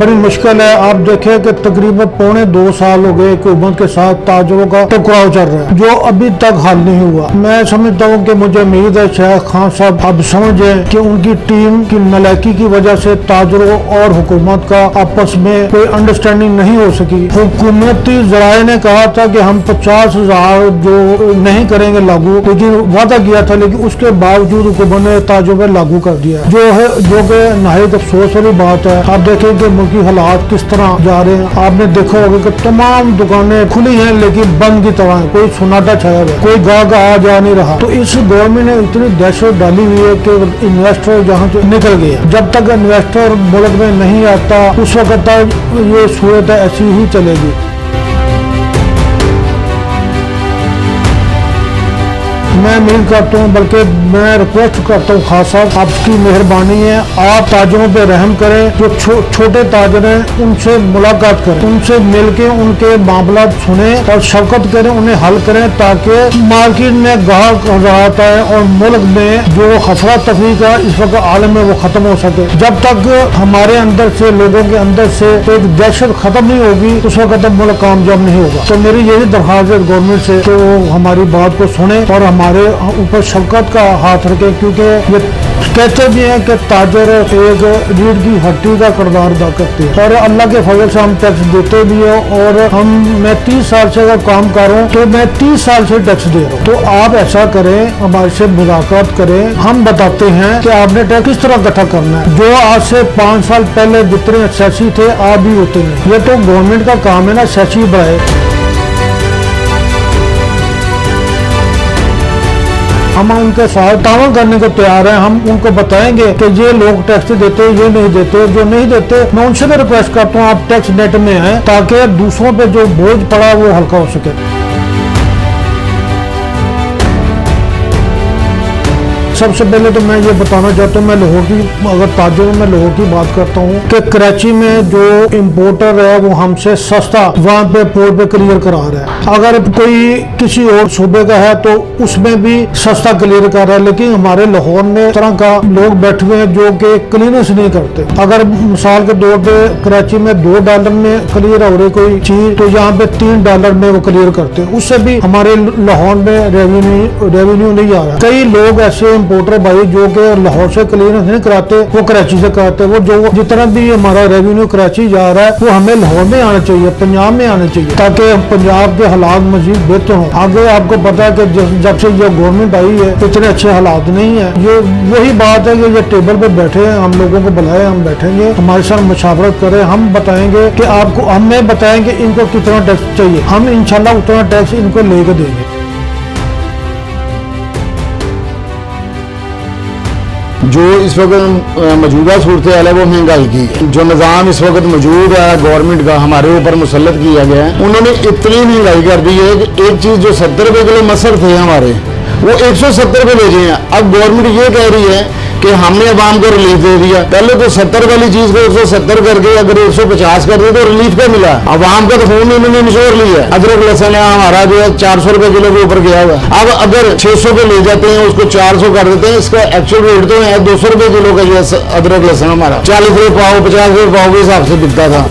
बड़ी मुश्किल है। आप देखें कि तकरीबन 2.25 साल हो गए हुकूमत के साथ ताजरों का टकराव चल रहा है जो अभी तक हल नहीं हुआ। मैं समझता हूँ कि मुझे उम्मीद है शायद खान साहब अब समझे कि उनकी टीम की नलायकी की वजह से ताजरों और हुकूमत का आपस में कोई अंडरस्टैंडिंग नहीं हो सकी। हुकूमती जराए ने कहा था कि हम 50,000 जो नहीं करेंगे लागू, लेकिन वादा किया था, लेकिन उसके बावजूद हुकूमत ने ताजों पर लागू कर दिया जो कि नहायत अफसोस वाली बात है। आप देखें कि मुल्की हालात किस तरह जा रहे हैं। आपने देखा होगा कि तमाम दुकानें खुली हैं लेकिन बंद की तरह है, कोई सन्नाटा छाया है, कोई गाहक आ जा नहीं रहा। तो इस गवर्नमेंट ने इतनी दहशत डाली हुई है कि इन्वेस्टर जहाँ से निकल गए। जब तक इन्वेस्टर मुल्क में नहीं आता उस वक्त तक ये सूरत ऐसी ही चलेगी। मैं उम्मीद करता हूँ, बल्कि मैं रिक्वेस्ट करता हूँ खास साहब, आपकी मेहरबानी है, आप ताजरों पे रहम करें। जो छोटे ताजर हैं उनसे मुलाकात करें, उनसे मिलके उनके मामला सुने और शफकत करें, उन्हें हल करें ताकि मार्केट में गाहक राहत है और मुल्क में जो खफरा तफरी का इस वक्त आलम है वो खत्म हो सके। जब तक हमारे अंदर से, लोगों के अंदर से एक दहशत खत्म नहीं होगी उस वक्त तक मुल्क कामयाब नहीं होगा। तो मेरी यही दरख्वास्त है गवर्नमेंट से कि वो हमारी बात को सुने और हमारे ऊपर शफकत का हाथ रखे, क्योंकि ये कहते भी हैं कि ताजर एक रीढ़ की हड्डी का किरदार अदा करते हैं और अल्लाह के फजल से हम टैक्स देते भी हैं। और मैं 30 साल से अगर काम कर रहा हूँ तो मैं 30 साल से टैक्स दे रहा हूँ। तो आप ऐसा करें, हमारे से मुलाकात करें, हम बताते हैं कि आपने टैक्स किस तरह इकट्ठा करना है। जो आज से 5 साल पहले जितने सेसी थे आप भी होते नहीं। ये तो गवर्नमेंट का काम है ना, सेसी बढ़ाए। हम उनके साथ तावन करने को तैयार हैं। हम उनको बताएंगे कि ये लोग टैक्स देते, ये नहीं देते, जो नहीं देते मैं उनसे भी रिक्वेस्ट करता हूँ आप टैक्स नेट में आए ताकि दूसरों पे जो बोझ पड़ा वो हल्का हो सके। सबसे पहले तो मैं ये बताना चाहता हूँ, मैं लाहौर की, अगर ताजरों में लाहौर की बात करता हूँ कि कराची में जो इम्पोर्टर है वो हमसे सस्ता वहाँ पे पोर्ट पे क्लियर करा रहा है। अगर कोई किसी और सूबे का है तो उसमें भी सस्ता क्लियर कर रहा है, लेकिन हमारे लाहौर में इस तरह का लोग बैठे हुए हैं जो कि क्लीयरेंस नहीं करते। अगर मिसाल के तौर पे कराची में $2 में क्लियर हो रही कोई चीज तो यहाँ पे $3 में वो क्लियर करते हैं। उससे भी हमारे लाहौर में रेवेन्यू नहीं आ रहा। कई लोग ऐसे इम्पोर्टर भाई जो कि लाहौर से क्लियरेंस नहीं कराते, वो कराची से कराते। वो जो जितना भी हमारा रेवेन्यू कराची जा रहा है वो हमें लाहौर में आना चाहिए, पंजाब में आना चाहिए, ताकि पंजाब के हालात मजीद बेहतर हों। आगे आपको पता है कि जब से ये गवर्नमेंट आई है इतने अच्छे हालात नहीं है। ये वही बात है कि ये टेबल पे बैठे हैं, हम लोगों को बुलाए, हम बैठेंगे, हमारे साथ मुशावरत करें, हम बताएंगे कि आपको, हमें बताएंगे इनको कितना टैक्स चाहिए, हम इंशाल्लाह उतना टैक्स इनको लेकर देंगे। जो इस वक्त मौजूदा सूरत हाल है वो महंगाई की है। जो निज़ाम इस वक्त मौजूद है गवर्नमेंट का हमारे ऊपर मुसल्लत किया गया है, उन्होंने इतनी महंगाई कर दी है कि एक चीज़ जो 70 रुपये किलो मसर थे हमारे वो 170 रुपये ले गए हैं। अब गवर्नमेंट ये कह रही है कि हमने अवाम को रिलीफ दे दिया। पहले तो 70 वाली चीज को 170 करके अगर 150 कर दिया तो रिलीफ क्या मिला? अवाम का तो फोन इन्होंने निचोड़ लिया। अदरक लहसुन हमारा जो है 400 रुपए किलो के ऊपर गया हुआ। अब अगर 600 पे ले जाते हैं उसको 400 कर देते हैं। इसका एक्चुअल रेट तो है 200 रुपए किलो का जो है अदरक लहसुन हमारा 40 रुपये पाव 50 रुपये पाव के हिसाब से बिकता था।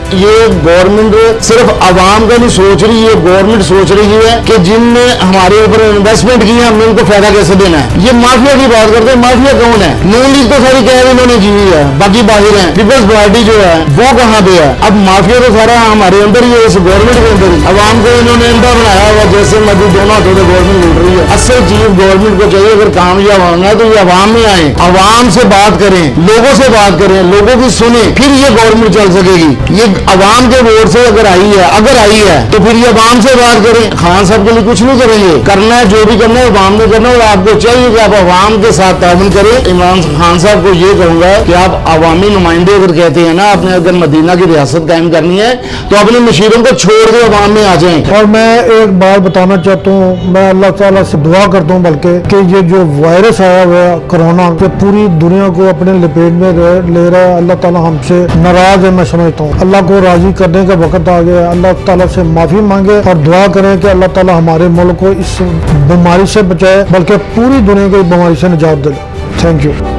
ये गवर्नमेंट सिर्फ आवाम का नहीं सोच रही है, गवर्नमेंट सोच रही है कि जिनने हमारे ऊपर इन्वेस्टमेंट की है हमने उनको फायदा कैसे देना है। ये माफिया की बात करते हैं। माफिया कौन है? नून लीग तो सारी कह इन्होंने की हुई है, बाकी बाहर है। पीपल्स पार्टी जो है वो कहाँ पे है? अब माफिया तो सारा हमारे अंदर ही है, इस गवर्नमेंट के अंदर ही। आवाम को इन्होंने अंधा बनाया हुआ, जैसे मध्य दोनों हाथों से गवर्नमेंट लूट रही है। असल चीज गवर्नमेंट को चाहिए अगर कामयाब होना है तो ये आवाम में आए, आवाम से बात करें, लोगों से बात करें, लोगों की सुने, फिर ये गवर्नमेंट चल सकेगी। ये आवाम के वोट से अगर आई है तो फिर ये आवाम से बात करें। खान साहब के लिए कुछ नहीं करेंगे, करना है जो भी करना है आवाम ने करना है। और आपको चाहिए कि आप आवाम के साथ ताउन करें। इमरान खान साहब को ये कहूंगा कि आप अवामी नुमाइंदे अगर कहते हैं ना, आपने अगर मदीना की रियासत कायम करनी है तो अपने मशीरों को छोड़ के अवाम में आ जाएं। और मैं एक बात बताना चाहता हूँ, मैं अल्लाह ताला से दुआ करता हूँ बल्कि कि ये जो वायरस आया हुआ है कोरोना, जो पूरी दुनिया को अपने लपेट में ले रहा है, अल्लाह ताला हमसे नाराज है। मैं समझता हूँ अल्लाह को राजी करने का वक्त आ गया। अल्लाह ताला से माफी मांगे और दुआ करें कि अल्लाह ताला हमारे मुल्क को इस बीमारी से बचाए, बल्कि पूरी दुनिया को इस बीमारी से निजात दे। Thank you.